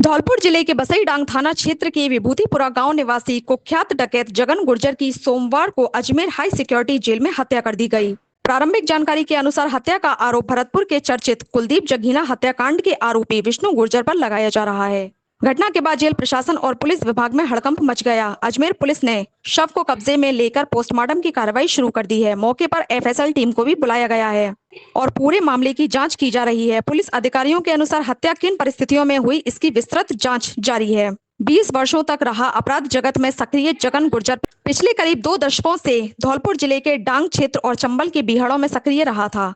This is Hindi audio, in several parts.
धौलपुर जिले के बसईडांग थाना क्षेत्र के विभूतिपुरा गांव निवासी कुख्यात डकैत जगन गुर्जर की सोमवार को अजमेर हाई सिक्योरिटी जेल में हत्या कर दी गई। प्रारंभिक जानकारी के अनुसार हत्या का आरोप भरतपुर के चर्चित कुलदीप जगीना हत्याकांड के आरोपी विष्णु गुर्जर पर लगाया जा रहा है। घटना के बाद जेल प्रशासन और पुलिस विभाग में हड़कंप मच गया। अजमेर पुलिस ने शव को कब्जे में लेकर पोस्टमार्टम की कार्रवाई शुरू कर दी है। मौके पर एफएसएल टीम को भी बुलाया गया है और पूरे मामले की जांच की जा रही है। पुलिस अधिकारियों के अनुसार हत्या किन परिस्थितियों में हुई, इसकी विस्तृत जांच जारी है। 20 वर्षों तक रहा अपराध जगत में सक्रिय जगन गुर्जर पिछले करीब 2 दशकों से धौलपुर जिले के डांग क्षेत्र और चंबल के बीहड़ों में सक्रिय रहा था।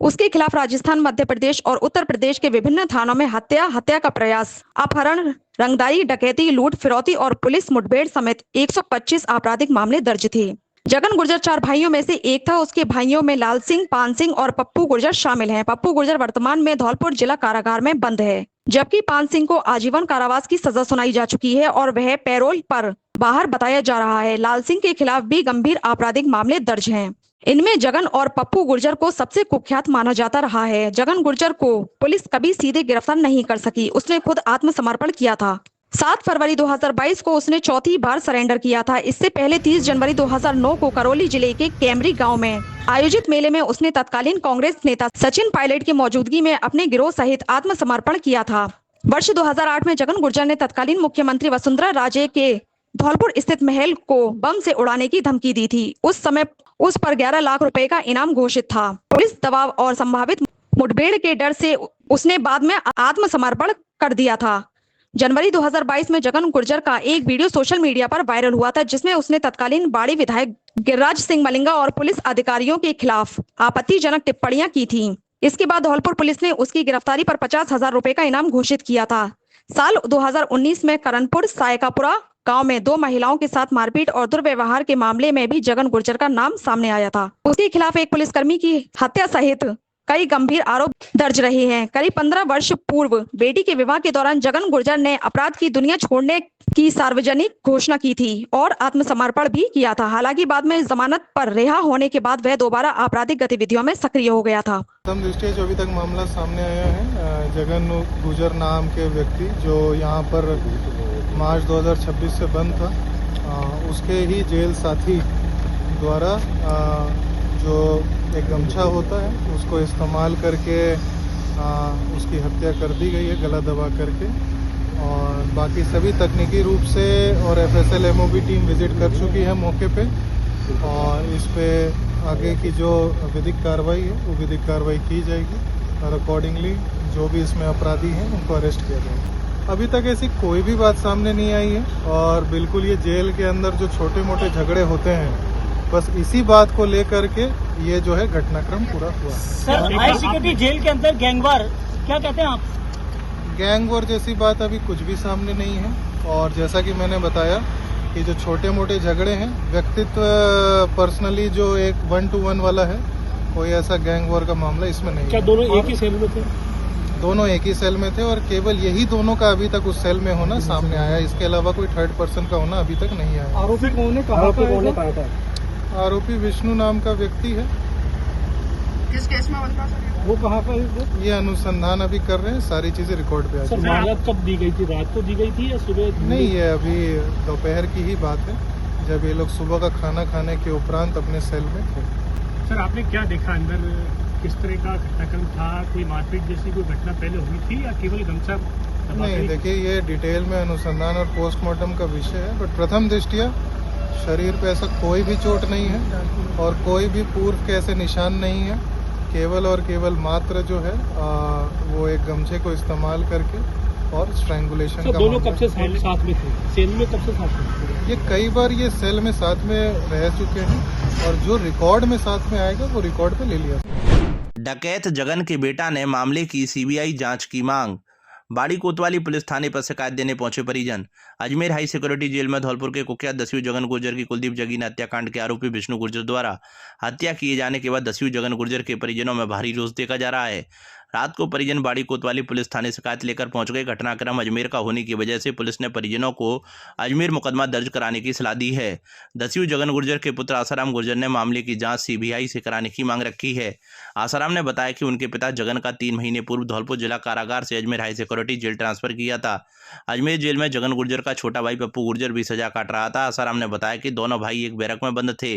उसके खिलाफ राजस्थान, मध्य प्रदेश और उत्तर प्रदेश के विभिन्न थानों में हत्या का प्रयास, अपहरण, रंगदारी, डकैती, लूट, फिरौती और पुलिस मुठभेड़ समेत 125 आपराधिक मामले दर्ज थे। जगन गुर्जर 4 भाइयों में से एक था। उसके भाइयों में लाल सिंह, पान सिंह और पप्पू गुर्जर शामिल हैं। पप्पू गुर्जर वर्तमान में धौलपुर जिला कारागार में बंद है, जबकि पान सिंह को आजीवन कारावास की सजा सुनाई जा चुकी है और वह पैरोल पर बाहर बताया जा रहा है। लाल सिंह के खिलाफ भी गंभीर आपराधिक मामले दर्ज हैं। इनमें जगन और पप्पू गुर्जर को सबसे कुख्यात माना जाता रहा है। जगन गुर्जर को पुलिस कभी सीधे गिरफ्तार नहीं कर सकी। उसने खुद आत्मसमर्पण किया था। 7 फरवरी 2022 को उसने चौथी बार सरेंडर किया था। इससे पहले 30 जनवरी 2009 को करौली जिले के कैमरी गांव में आयोजित मेले में उसने तत्कालीन कांग्रेस नेता सचिन पायलट की मौजूदगी में अपने गिरोह सहित आत्मसमर्पण किया था। वर्ष 2008 में जगन गुर्जर ने तत्कालीन मुख्यमंत्री वसुंधरा राजे के धौलपुर स्थित महल को बम से उड़ाने की धमकी दी थी। उस समय उस पर 11 लाख रुपए का इनाम घोषित था। पुलिस दबाव और संभावित मुठभेड़ के डर से उसने बाद में आत्मसमर्पण कर दिया था। जनवरी 2022 में जगन गुर्जर का एक वीडियो सोशल मीडिया पर वायरल हुआ था, जिसमें उसने तत्कालीन बाड़ी विधायक गिरिराज सिंह मलिंगा और पुलिस अधिकारियों के खिलाफ आपत्तिजनक टिप्पणियां की थी। इसके बाद धौलपुर पुलिस ने उसकी गिरफ्तारी पर 50,000 रुपए का इनाम घोषित किया था। साल 2019 में करनपुर सायकापुरा गांव में 2 महिलाओं के साथ मारपीट और दुर्व्यवहार के मामले में भी जगन गुर्जर का नाम सामने आया था। उसके खिलाफ एक पुलिसकर्मी की हत्या सहित कई गंभीर आरोप दर्ज रहे हैं। करीब 15 वर्ष पूर्व बेटी के विवाह के दौरान जगन गुर्जर ने अपराध की दुनिया छोड़ने की सार्वजनिक घोषणा की थी और आत्मसमर्पण भी किया था। हालांकि बाद में जमानत पर रिहा होने के बाद वह दोबारा आपराधिक गतिविधियों में सक्रिय हो गया था। प्रथम दृष्टया जो अभी तक मामला सामने आया है, जगन गुर्जर नाम के व्यक्ति जो यहाँ पर मार्च 2026 से बंद था, उसके ही जेल साथी द्वारा जो एक गमछा होता है उसको इस्तेमाल करके उसकी हत्या कर दी गई है, गला दबा करके। और बाकी सभी तकनीकी रूप से और एफएसएल एमओबी टीम विजिट कर चुकी है मौके पे और इस पे आगे की जो विधिक कार्रवाई है वो विधिक कार्रवाई की जाएगी और अकॉर्डिंगली जो भी इसमें अपराधी हैं उनको अरेस्ट किया जाएगा। अभी तक ऐसी कोई भी बात सामने नहीं आई है और बिल्कुल ये जेल के अंदर जो छोटे मोटे झगड़े होते हैं, बस इसी बात को लेकर के ये जो है घटनाक्रम पूरा हुआ। सर, हाई सिक्योरिटी जेल के अंदर गैंगवार, क्या कहते हैं आप? गैंग वॉर जैसी बात अभी कुछ भी सामने नहीं है और जैसा कि मैंने बताया कि जो छोटे मोटे झगड़े हैं, व्यक्तित्व पर्सनली जो एक 1 to 1 वाला है, कोई ऐसा गैंग वॉर का मामला इसमें नहीं। क्या दोनों एक ही सेल में थे? दोनों एक ही सेल में थे और केवल यही दोनों का अभी तक उस सेल में होना सामने आया। इसके अलावा कोई थर्ड पर्सन का होना अभी तक नहीं आया। आरोपी कौन है, कहाँ था? आरोपी विष्णु नाम का व्यक्ति है। किस केस में बनता है? वो कहाँ का है? ये अनुसंधान अभी कर रहे हैं, सारी चीजें रिकॉर्ड पे आ सर, मामला कब दी गई थी? रात को दी गई थी या सुबह? नहीं, ये अभी दोपहर की ही बात है, जब ये लोग सुबह का खाना खाने के उपरांत अपने सेल में थे। सर, आपने क्या देखा अंदर? किस तरह का घटनाक्रम था? कोई मारपीट जैसी कोई घटना पहले हुई थी या केवल गमछा? नहीं, देखिए ये डिटेल में अनुसंधान और पोस्टमार्टम का विषय है, बट प्रथम दृष्टया शरीर पे ऐसा कोई भी चोट नहीं है और कोई भी पूर्व के ऐसे निशान नहीं है। केवल और केवल मात्र जो है वो एक गमछे को इस्तेमाल करके और स्ट्रैंगुलेशन का। दोनों कब से साथ में थे? सेल में कब से साथ में थे? ये कई बार ये सेल में साथ में रह चुके हैं और जो रिकॉर्ड में साथ में आएगा वो रिकॉर्ड पे ले लिया। डकैत जगन के बेटा ने मामले की सीबीआई जांच की मांग। बाड़ी कोतवाली पुलिस थाने पर शिकायत देने पहुंचे परिजन। अजमेर हाई सिक्योरिटी जेल में धौलपुर के कुख्यात 10वीं जगन गुर्जर की कुलदीप जगीना हत्याकांड के आरोपी विष्णु गुर्जर द्वारा हत्या किए जाने के बाद 10वीं जगन गुर्जर के परिजनों में भारी रोष देखा जा रहा है। रात को परिजन बाड़ी कोतवाली पुलिस थाने शिकायत लेकर पहुंच गए। घटनाक्रम अजमेर का होने की वजह से पुलिस ने परिजनों को अजमेर मुकदमा दर्ज कराने की सलाह दी है। दस्यू जगन गुर्जर के पुत्र आसाराम गुर्जर ने मामले की जांच सीबीआई से कराने की मांग रखी है। आसाराम ने बताया कि उनके पिता जगन का 3 महीने पूर्व धौलपुर जिला कारागार से Ajmer high security jail transfer किया था। अजमेर जेल में जगन गुर्जर का छोटा भाई पप्पू गुर्जर भी सजा काट रहा था। आसाराम ने बताया कि दोनों भाई एक बैरक में बंद थे,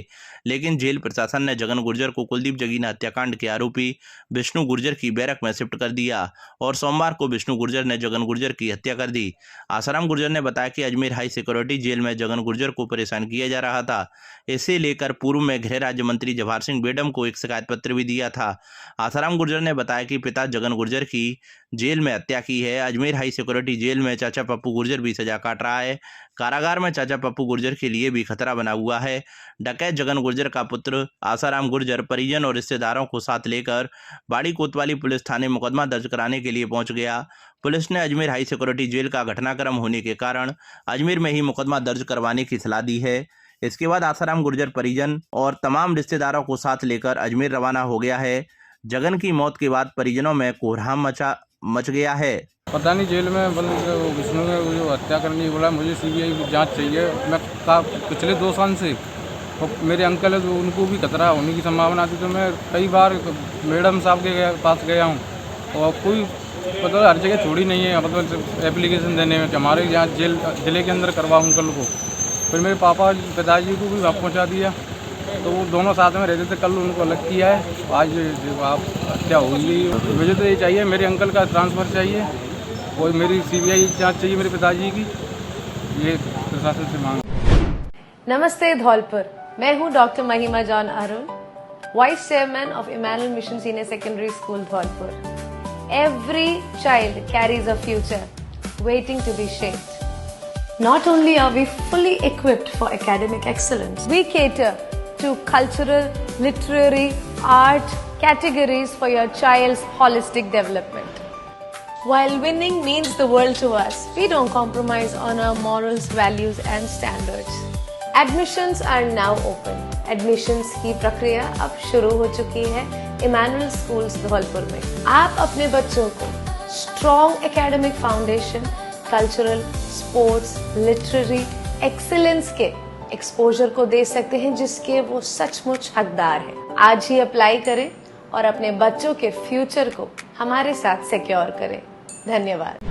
लेकिन जेल प्रशासन ने जगन गुर्जर को कुलदीप जगीना हत्याकांड के आरोपी विष्णु गुर्जर की बैरक में शिफ्ट कर दिया और सोमवार को विष्णु गुर्जर ने जगन गुर्जर की हत्या कर दी। आसाराम गुर्जर ने बताया कि अजमेर हाई सिक्योरिटी जेल में जगन गुर्जर को परेशान किया जा रहा था। इसे लेकर पूर्व में गृह राज्य मंत्री जवाहर सिंह बेडम को एक शिकायत पत्र भी दिया था। आसाराम गुर्जर ने बताया कि पिता जगन गुर्जर की जेल में हत्या की है। अजमेर हाई सिक्योरिटी जेल में चाचा पप्पू गुर्जर भी सजा काट रहा है। कारागार में चाचा पप्पू गुर्जर के लिए भी खतरा बना हुआ है। डकैत जगन गुर्जर का पुत्र आसाराम गुर्जर परिजन और रिश्तेदारों को साथ लेकर बाड़ी कोतवाली पुलिस थाने मुकदमा दर्ज कराने के लिए पहुंच गया। पुलिस ने अजमेर हाई सिक्योरिटी जेल का घटनाक्रम होने के कारण अजमेर में ही मुकदमा दर्ज करवाने की सलाह दी है। इसके बाद आसाराम गुर्जर परिजन और तमाम रिश्तेदारों को साथ लेकर अजमेर रवाना हो गया है। जगन की मौत के बाद परिजनों में कोहराम मच गया है। पता नहीं जेल में विष्णु ने जो हत्या करने की बोला, मुझे सीबीआई जांच चाहिए। मैं पिछले 2 साल से तो मेरे अंकल है जो उनको भी खतरा होने की संभावना थी, तो मैं कई बार मैडम साहब के पास गया हूँ और कोई मतलब हर जगह छोड़ी नहीं है मतलब एप्लीकेशन देने में कि हमारे यहाँ जिले के अंदर करवाओ अंकल को। फिर मेरे पिताजी को भी वहाँ पहुँचा दिया, तो वो दोनों साथ में रहते थे। कल उनको अलग किया है, आज आप हत्या होगी। मुझे तो ये चाहिए, मेरे अंकल का ट्रांसफ़र चाहिए और मेरी सीबीआई जांच चाहिए मेरे पिताजी की, ये प्रशासन से मांग। नमस्ते धौलपुर, मैं हूँ doctor Mahima John Arun, vice chairman of Emmanuel mission senior secondary school Dholpur. Every child carries a future waiting to be shaped. Not only are we fully equipped for academic excellence, we cater to cultural, literary, art categories for your child's holistic development. While winning means the world to us, we don't compromise on our morals, values and standards. Admissions are now open. Admissions की प्रक्रिया अब शुरू हो चुकी है इमैनुअल स्कूल्स धौलपुर में। आप अपने बच्चों को strong academic foundation, cultural, sports, literary excellence के एक्सपोजर को दे सकते हैं, जिसके वो सचमुच हकदार हैं। आज ही अप्लाई करें और अपने बच्चों के फ्यूचर को हमारे साथ सिक्योर करें। धन्यवाद।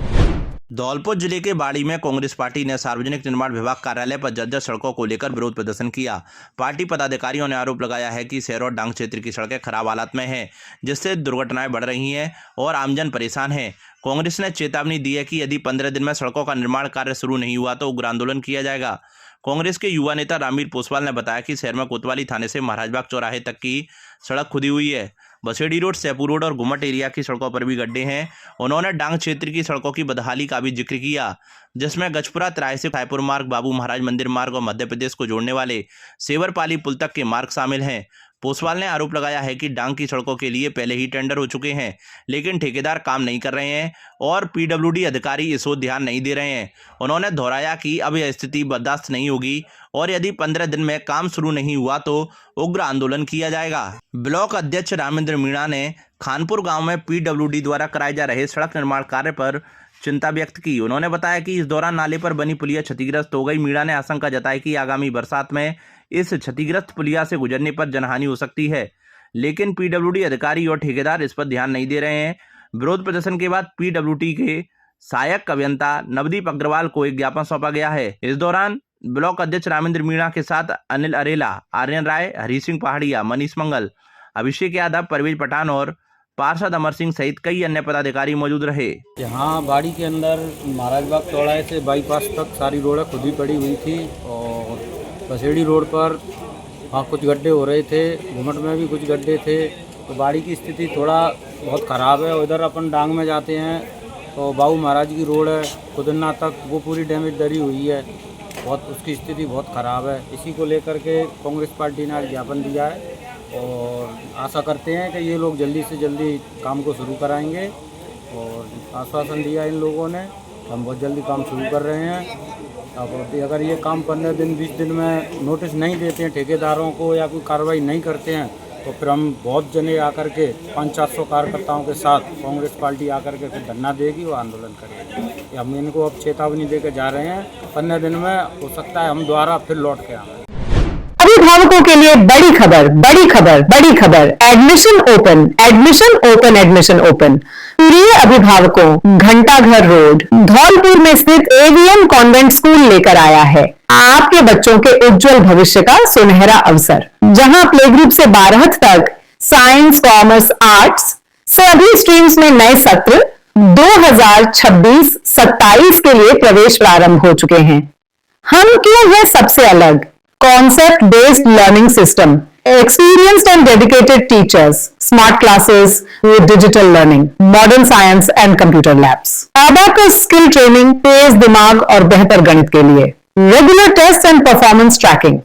धौलपुर जिले के बाड़ी में कांग्रेस पार्टी ने सार्वजनिक निर्माण विभाग कार्यालय पर जर्जर सड़कों को लेकर विरोध प्रदर्शन किया। पार्टी पदाधिकारियों ने आरोप लगाया है कि शहर और डांग क्षेत्र की सड़कें खराब हालत में हैं, जिससे दुर्घटनाएं बढ़ रही हैं और आमजन परेशान है। कांग्रेस ने चेतावनी दी है कि यदि 15 दिन में सड़कों का निर्माण कार्य शुरू नहीं हुआ तो उग्र आंदोलन किया जाएगा। कांग्रेस के युवा नेता रामवीर पोसवाल ने बताया कि शहर में कोतवाली थाने से महाराजबाग चौराहे तक की सड़क खुदी हुई है। बसेड़ी रोड, सैपुर रोड और घुमट एरिया की सड़कों पर भी गड्ढे हैं। उन्होंने डांग क्षेत्र की सड़कों की बदहाली का भी जिक्र किया, जिसमें गजपुरा तराई से रायपुर मार्ग, बाबू महाराज मंदिर मार्ग और मध्य प्रदेश को जोड़ने वाले सेवरपाली पुल तक के मार्ग शामिल हैं। पोसवाल ने आरोप लगाया है कि डांग की सड़कों के लिए पहले ही टेंडर हो चुके हैं, लेकिन ठेकेदार काम नहीं कर रहे हैं और पीडब्ल्यूडी अधिकारी इस ओर ध्यान नहीं दे रहे हैं। उन्होंने दोहराया कि अब यह स्थिति बर्दाश्त नहीं होगी और यदि 15 दिन में काम शुरू नहीं हुआ तो उग्र आंदोलन किया जाएगा। ब्लॉक अध्यक्ष रामेंद्र मीणा ने खानपुर गांव में पीडब्ल्यूडी द्वारा कराए जा रहे सड़क निर्माण कार्य पर चिंता व्यक्त की। उन्होंने बताया कि इस दौरान नाले पर बनी पुलिया क्षतिग्रस्त हो गई। मीणा ने आशंका जताई कि आगामी बरसात में इस क्षतिग्रस्त पुलिया से गुजरने पर जनहानि हो सकती है, लेकिन पीडब्ल्यूडी अधिकारी और ठेकेदार इस पर ध्यान नहीं दे रहे हैं। विरोध प्रदर्शन के बाद पीडब्ल्यूडी के सहायक अभियंता नवदीप अग्रवाल को एक ज्ञापन सौंपा गया है। इस दौरान ब्लॉक अध्यक्ष रामेंद्र मीणा के साथ अनिल अरेला, आर्यन राय, हरी सिंह पहाड़िया, मनीष मंगल, अभिषेक यादव, परवेज पठान और पार्षद अमर सिंह सहित कई अन्य पदाधिकारी मौजूद रहे। यहाँ बाड़ी के अंदर महाराजबाग चौराहे से बाईपास तक सारी रोडें खुदी पड़ी हुई थी और बसेड़ी रोड पर वहाँ कुछ गड्ढे हो रहे थे, घुमट में भी कुछ गड्ढे थे। तो बाड़ी की स्थिति थोड़ा बहुत ख़राब है। उधर अपन डांग में जाते हैं तो बाबू महाराज की रोड है खुदन्ना तक, वो पूरी डैमेज दरी हुई है, बहुत उसकी स्थिति बहुत ख़राब है। इसी को लेकर के कांग्रेस पार्टी ने आज ज्ञापन दिया है और आशा करते हैं कि ये लोग जल्दी से जल्दी काम को शुरू कराएंगे और आश्वासन दिया इन लोगों ने, हम बहुत जल्दी काम शुरू कर रहे हैं। अब अगर ये काम 15 दिन 20 दिन में नोटिस नहीं देते हैं ठेकेदारों को या कोई कार्रवाई नहीं करते हैं तो फिर हम बहुत जने आकर के 500-700 कार्यकर्ताओं के साथ कांग्रेस पार्टी आकर के फिर धरना देगी और आंदोलन करेगी। हम इनको अब चेतावनी देकर जा रहे हैं, 15 दिन में हो सकता है हम दोबारा फिर लौट के आएँ। अभिभावकों के लिए बड़ी खबर, बड़ी खबर, बड़ी खबर। Admission open, admission open, admission open. प्रिय अभिभावकों, घंटाघर रोड धौलपुर में स्थित एवीएम कॉन्वेंट स्कूल लेकर आया है आपके बच्चों के उज्जवल भविष्य का सुनहरा अवसर, जहां प्ले ग्रुप से 12th तक साइंस, कॉमर्स, आर्ट्स सभी स्ट्रीम्स में नए सत्र 2026-27 के लिए प्रवेश प्रारंभ हो चुके हैं। हम क्यों है सबसे अलग? Concept based learning system, experienced and dedicated teachers, smart classes with digital learning, modern science and computer labs, abacus skill training तेज दिमाग और बेहतर गणित के लिए, regular tests and performance tracking,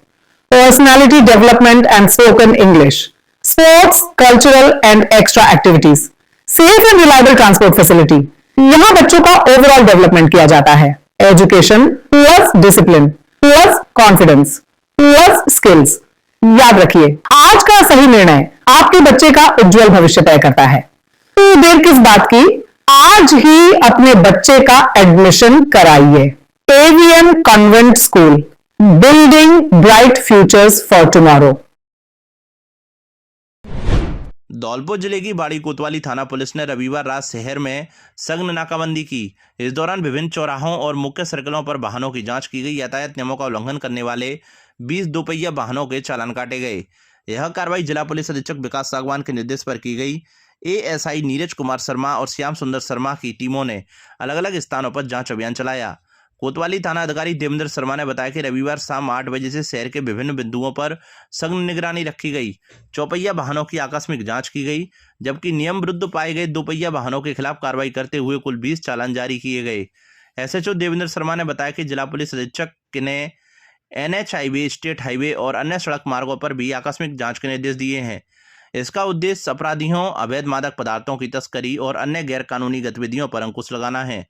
personality development and spoken English, sports, cultural and extra activities, safe and reliable transport facility। यहाँ बच्चों का overall development किया जाता है। Education plus discipline plus confidence plus skills. याद रखिए, आज का सही निर्णय आपके बच्चे का उज्जवल भविष्य तय करता है। तो देर किस बात की, आज ही अपने बच्चे का एडमिशन कराइए। AVM convent school, building bright futures for tomorrow. Dholpur जिले की बाड़ी कोतवाली थाना पुलिस ने रविवार रात शहर में सघन नाकाबंदी की। इस दौरान विभिन्न चौराहों और मुख्य सर्कलों पर वाहनों की जांच की गई। यातायात नियमों का उल्लंघन करने वाले 20 दोपहिया वाहनों के चालान काटे गए। यह कार्रवाई जिला पुलिस अधीक्षक विकास सागवान के निर्देश पर की गई। एएसआई नीरज कुमार शर्मा और श्याम सुंदर शर्मा की टीमों ने अलग अलग स्थानों पर जांच अभियान चलाया। कोतवाली थाना अधिकारी देवेंद्र शर्मा ने बताया कि रविवार शाम 8 बजे से शहर के विभिन्न बिंदुओं पर सघन निगरानी रखी गई। चौपहिया वाहनों की आकस्मिक जांच की गई, जबकि नियम विरुद्ध पाए गए दोपहिया वाहनों के खिलाफ कार्रवाई करते हुए कुल 20 चालान जारी किए गए। एसएचओ देवेंद्र शर्मा ने बताया कि जिला पुलिस अधीक्षक ने एनएच हाईवे, स्टेट हाईवे और अन्य सड़क मार्गों पर भी आकस्मिक जांच के निर्देश दिए हैं। इसका उद्देश्य अपराधियों, अवैध मादक पदार्थों की तस्करी और अन्य गैर कानूनी गतिविधियों पर अंकुश लगाना है।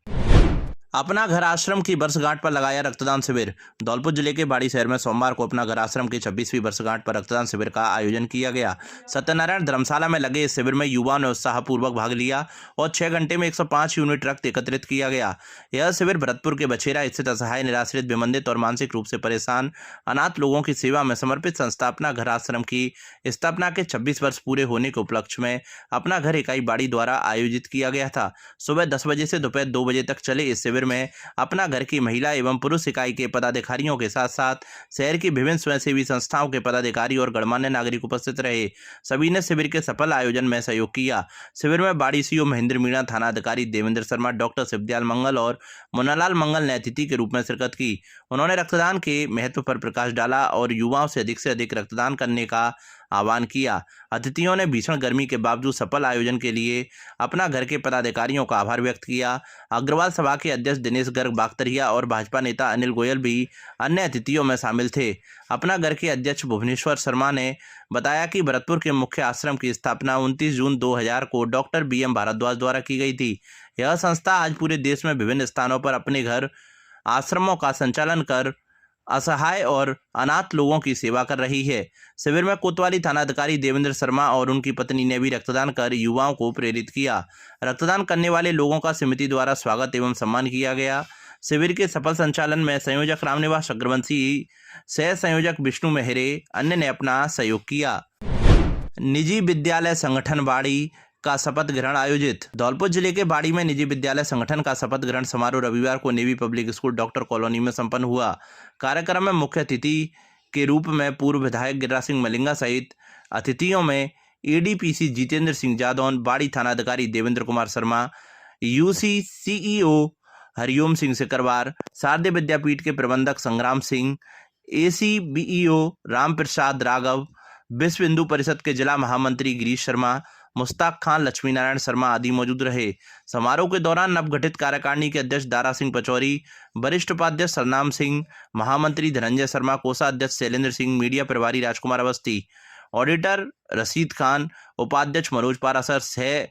अपना घर आश्रम की वर्षगांठ पर लगाया रक्तदान शिविर। धौलपुर जिले के बाड़ी शहर में सोमवार को अपना घर आश्रम की 26वीं वर्षगांठ पर रक्तदान शिविर का आयोजन किया गया। सत्यनारायण धर्मशाला में लगे इस शिविर में युवाओं ने उत्साहपूर्वक भाग लिया और 6 घंटे में 105 यूनिट रक्त एकत्रित किया गया। यह शिविर भरतपुर के बछेरा स्थित असहाय, निराश्रित, विमंदित और मानसिक रूप से परेशान अनाथ लोगों की सेवा में समर्पित संस्था अपना घर आश्रम की स्थापना के 26 वर्ष पूरे होने के उपलक्ष्य में अपना घर इकाई बाड़ी द्वारा आयोजित किया गया था। सुबह 10 बजे से दोपहर 2 बजे तक चले इस शिविर में अपना घर की महिला एवं पुरुष इकाई के पदाधिकारियों के साथ साथ शहर की विभिन्न स्वयंसेवी संस्थाओं के पदाधिकारी और गणमान्य नागरिक उपस्थित रहे। सभी ने शिविर के सफल आयोजन में सहयोग किया। शिविर में बाड़ी सीओ महेंद्र मीणा, थाना अधिकारी देवेंद्र शर्मा, डॉक्टर शिवदयाल मंगल और मुन्नालाल मंगल ने अतिथि के रूप में शिरकत की। उन्होंने रक्तदान के महत्व पर प्रकाश डाला और युवाओं से अधिक रक्तदान करने का आह्वान किया। अतिथियों ने भीषण गर्मी के बावजूद सफल आयोजन के लिए अपना घर के पदाधिकारियों का आभार व्यक्त किया। अग्रवाल सभा के अध्यक्ष दिनेश गर्ग बागतरिया और भाजपा नेता अनिल गोयल भी अन्य अतिथियों में शामिल थे। अपना घर के अध्यक्ष भुवनेश्वर शर्मा ने बताया कि भरतपुर के मुख्य आश्रम की स्थापना 29 जून 2000 को डॉक्टर BM भारद्वाज द्वारा की गई थी। यह संस्था आज पूरे देश में विभिन्न स्थानों पर अपने घर आश्रमों का संचालन कर असहाय और अनाथ लोगों की सेवा कर रही है। शिविर में कोतवाली थाना अधिकारी देवेंद्र शर्मा और उनकी पत्नी ने भी रक्तदान कर युवाओं को प्रेरित किया। रक्तदान करने वाले लोगों का समिति द्वारा स्वागत एवं सम्मान किया गया। शिविर के सफल संचालन में संयोजक रामनिवास चक्रवंशी, सह संयोजक विष्णु मेहरे, अन्य ने अपना सहयोग किया। निजी विद्यालय संगठन बाड़ी का शपथ ग्रहण आयोजित। धौलपुर जिले के बाड़ी में निजी विद्यालय संगठन का शपथ ग्रहण समारोह रविवार को navy public school doctor colony में संपन्न हुआ। कार्यक्रम में मुख्य अतिथि के रूप में पूर्व विधायक गिरिराज सिंह मलिंगा सहित अतिथियों में ADPC जितेंद्र सिंह जादौन, बाड़ी थानाधिकारी देवेंद्र कुमार शर्मा, UC CEO हरिओम सिंह सिकरवार, शारदीय विद्यापीठ के प्रबंधक संग्राम सिंह, AC BEO राम प्रसाद राघव, विश्व हिंदू परिषद के जिला महामंत्री गिरीश शर्मा, मुश्ताक खान, लक्ष्मी नारायण शर्मा आदि मौजूद रहे। समारोह के दौरान नवगठित कार्यकारिणी के अध्यक्ष दारा सिंह पचौरी, वरिष्ठ उपाध्यक्ष सरनाम सिंह, महामंत्री धनंजय शर्मा, कोषाध्यक्ष शैलेंद्र सिंह, मीडिया प्रभारी राजकुमार अवस्थी, ऑडिटर रशीद खान, उपाध्यक्ष मनोज पारासर, सह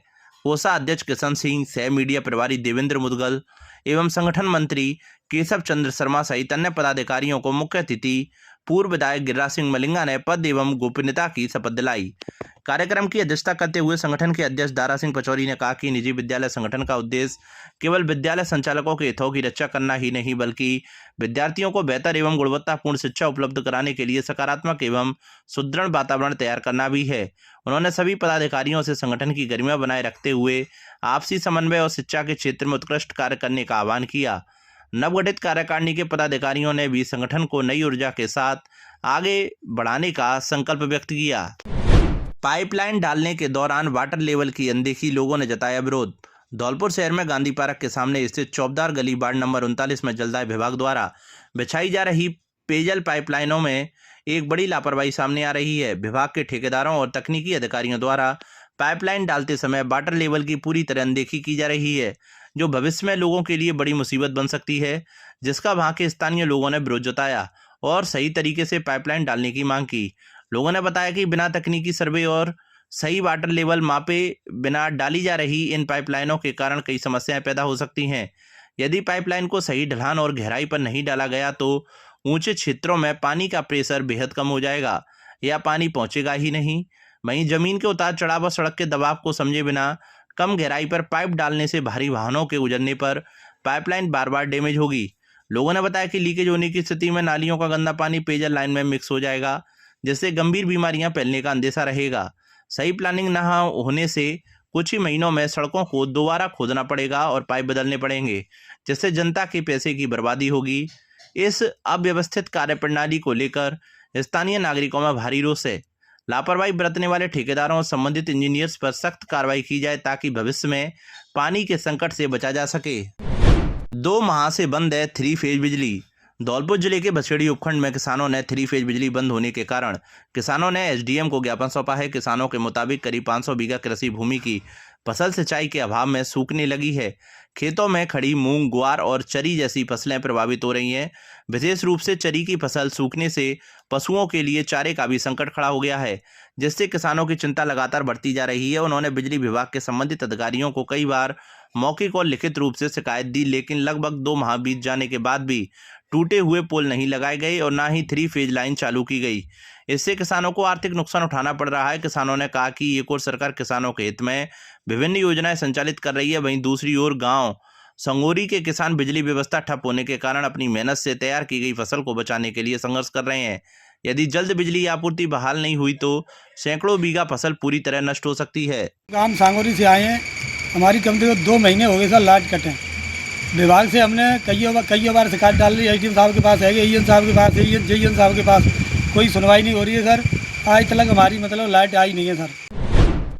कोषाध्यक्ष किशन सिंह, सह मीडिया प्रभारी देवेंद्र मुदगल एवं संगठन मंत्री केशव चंद्र शर्मा सहित अन्य पदाधिकारियों को मुख्य अतिथि पूर्व विधायक गिरिराज सिंह मलिंगा ने पद एवं गोपनीयता की शपथ दिलाई। कार्यक्रम की अध्यक्षता करते हुए संगठन के अध्यक्ष दारा सिंह पचौरी ने कहा कि निजी विद्यालय संगठन का उद्देश्य केवल विद्यालय संचालकों के हितों की रक्षा करना ही नहीं, बल्कि विद्यार्थियों को बेहतर एवं गुणवत्तापूर्ण शिक्षा उपलब्ध कराने के लिए सकारात्मक एवं सुदृढ़ वातावरण तैयार करना भी है। उन्होंने सभी पदाधिकारियों से संगठन की गरिमा बनाए रखते हुए आपसी समन्वय और शिक्षा के क्षेत्र में उत्कृष्ट कार्य करने का आह्वान किया। नवगठित कार्यकारिणी के पदाधिकारियों ने भी संगठन को नई ऊर्जा के साथ आगे बढ़ाने का संकल्प व्यक्त किया। पाइपलाइन डालने के दौरान वाटर लेवल की अनदेखी, लोगों ने जताया विरोध। धौलपुर शहर में गांधी पार्क के सामने स्थित चौबदार गली वार्ड नंबर 39 में जलदाय विभाग द्वारा बिछाई जा रही पेयजल पाइपलाइनों में एक बड़ी लापरवाही सामने आ रही है। विभाग के ठेकेदारों और तकनीकी अधिकारियों द्वारा पाइपलाइन डालते समय वाटर लेवल की पूरी तरह अनदेखी की जा रही है, जो भविष्य में लोगों के लिए बड़ी मुसीबत बन सकती है, जिसका वहां के स्थानीय लोगों ने विरोध जताया और सही तरीके से पाइपलाइन डालने की मांग की। लोगों ने बताया कि बिना तकनीकी सर्वे और सही वाटर लेवल मापे बिना डाली जा रही इन पाइपलाइनों के कारण कई समस्याएं पैदा हो सकती हैं। यदि पाइपलाइन को सही ढलान और गहराई पर नहीं डाला गया तो ऊंचे क्षेत्रों में पानी का प्रेशर बेहद कम हो जाएगा या पानी पहुंचेगा ही नहीं। वहीं जमीन के उतार चढ़ाव और सड़क के दबाव को समझे बिना कम गहराई पर पाइप डालने से भारी वाहनों के गुजरने पर पाइपलाइन बार बार डैमेज होगी। लोगों ने बताया कि लीकेज होने की स्थिति में नालियों का गंदा पानी पेयजल लाइन में मिक्स हो जाएगा, जिससे गंभीर बीमारियां फैलने का अंदेशा रहेगा। सही प्लानिंग न होने से कुछ ही महीनों में सड़कों को दोबारा खोदना पड़ेगा और पाइप बदलने पड़ेंगे, जिससे जनता के पैसे की बर्बादी होगी। इस अव्यवस्थित कार्यप्रणाली को लेकर स्थानीय नागरिकों में भारी रोष है। लापरवाही बरतने वाले ठेकेदारों और संबंधित इंजीनियर्स पर सख्त कार्रवाई की जाए ताकि भविष्य में पानी के संकट से बचा जा सके। 2 माह से बंद है 3 फेज बिजली। धौलपुर जिले के बसेड़ी उपखंड में किसानों ने 3 फेज बिजली बंद होने के कारण किसानों ने एसडीएम को ज्ञापन सौंपा है। किसानों के मुताबिक करीब 500 बीघा कृषि भूमि की फसल सिंचाई के अभाव में सूखने लगी है। खेतों में खड़ी मूंग, ग्वार और चरी जैसी फसलें प्रभावित हो रही हैं। विशेष रूप से चरी की फसल सूखने से पशुओं के लिए चारे का भी संकट खड़ा हो गया है, जिससे किसानों की चिंता लगातार बढ़ती जा रही है। उन्होंने बिजली विभाग के संबंधित अधिकारियों को कई बार मौखिक और लिखित रूप से शिकायत दी, लेकिन लगभग 2 माह बीत जाने के बाद भी टूटे हुए पोल नहीं लगाए गए और ना ही 3 फेज लाइन चालू की गई। इससे किसानों को आर्थिक नुकसान उठाना पड़ रहा है। किसानों ने कहा कि एक ओर सरकार किसानों के हित में विभिन्न योजनाएं संचालित कर रही है, वहीं दूसरी ओर गांव संगोरी के किसान बिजली व्यवस्था ठप होने के कारण अपनी मेहनत से तैयार की गई फसल को बचाने के लिए संघर्ष कर रहे हैं। यदि जल्द बिजली आपूर्ति बहाल नहीं हुई तो सैकड़ों बीघा फसल पूरी तरह नष्ट हो सकती है। हम सांगोरी से आए हैं, हमारी कम से कम 2 महीने हो गए सर लाइट कटे। विभाग से हमने कई बार शिकायत डाल दी, एसडीएम साहब के पास है, एईएन साहब के पास, जेईएन साहब के पास, कोई सुनवाई नहीं हो रही है सर। आज तक हमारी लाइट आई नहीं है सर।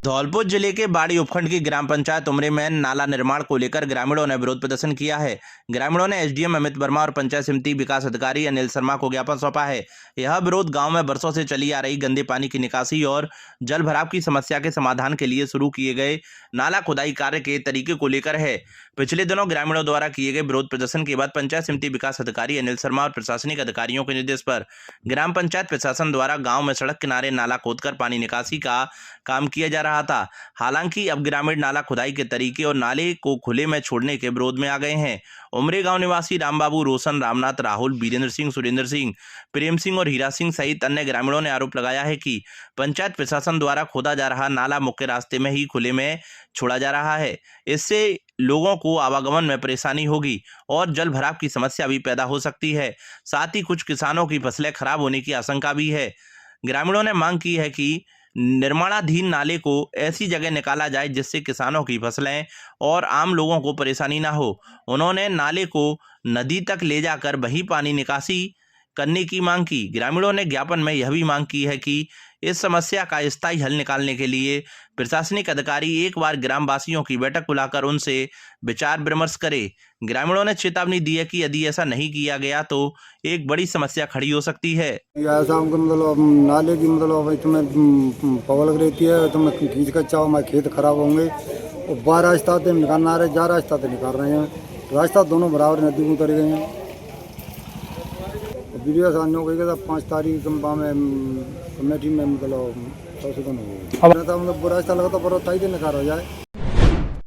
धौलपुर जिले के बाड़ी उपखंड की ग्राम पंचायत उमरे में नाला निर्माण को लेकर ग्रामीणों ने विरोध प्रदर्शन किया है। ग्रामीणों ने एसडीएम अमित वर्मा और पंचायत समिति विकास अधिकारी अनिल शर्मा को ज्ञापन सौंपा है। यह विरोध गांव में बरसों से चली आ रही गंदे पानी की निकासी और जल भराव की समस्या के समाधान के लिए शुरू किए गए नाला खुदाई कार्य के तरीके को लेकर है। पिछले दिनों ग्रामीणों द्वारा किए गए विरोध प्रदर्शन के बाद पंचायत समिति विकास अधिकारी अनिल शर्मा और प्रशासनिक अधिकारियों के निर्देश पर ग्राम पंचायत प्रशासन द्वारा गांव में सड़क किनारे नाला खोदकर पानी निकासी का काम किया जा रहा था। हालांकि अब ग्रामीण नाला खुदाई के तरीके और नाले को खुले में छोड़ने के विरोध में आ गए हैं। उमरे गांव निवासी रामबाबू, रोशन, रामनाथ, राहुल, वीरेंद्र सिंह, सुरेंद्र सिंह, प्रेम सिंह और हीरा सिंह सहित अन्य ग्रामीणों ने आरोप लगाया है कि पंचायत प्रशासन द्वारा खोदा जा रहा नाला मुख्य रास्ते में ही खुले में छोड़ा जा रहा है। इससे लोगों को आवागमन में परेशानी होगी और जल भराव की समस्या भी पैदा हो सकती है। साथ ही कुछ किसानों की फसलें खराब होने की आशंका भी है। ग्रामीणों ने मांग की है कि निर्माणाधीन नाले को ऐसी जगह निकाला जाए जिससे किसानों की फसलें और आम लोगों को परेशानी ना हो। उन्होंने नाले को नदी तक ले जाकर वहीं पानी निकासी करने की मांग की। ग्रामीणों ने ज्ञापन में यह भी मांग की है कि इस समस्या का स्थायी हल निकालने के लिए प्रशासनिक अधिकारी एक बार ग्रामवासियों की बैठक बुलाकर उनसे विचार विमर्श करे। ग्रामीणों ने चेतावनी दी है कि यदि ऐसा नहीं किया गया तो एक बड़ी समस्या खड़ी हो सकती है। ऐसा नाले की तुम्हें पवल रहती है, तुम्हें खींच कर चाहो हमारे खेत खराब होंगे और 12 रास्ता निकालना रहे, 4 रास्ता निकाल रहे हैं, रास्ता दोनों बराबर नदी में उतर गए हैं। वीडियो सामने हो गई 5 तारीख में कमेटी में रास्ता लगा तो बड़ा ताई दिन निकाल हो जाए।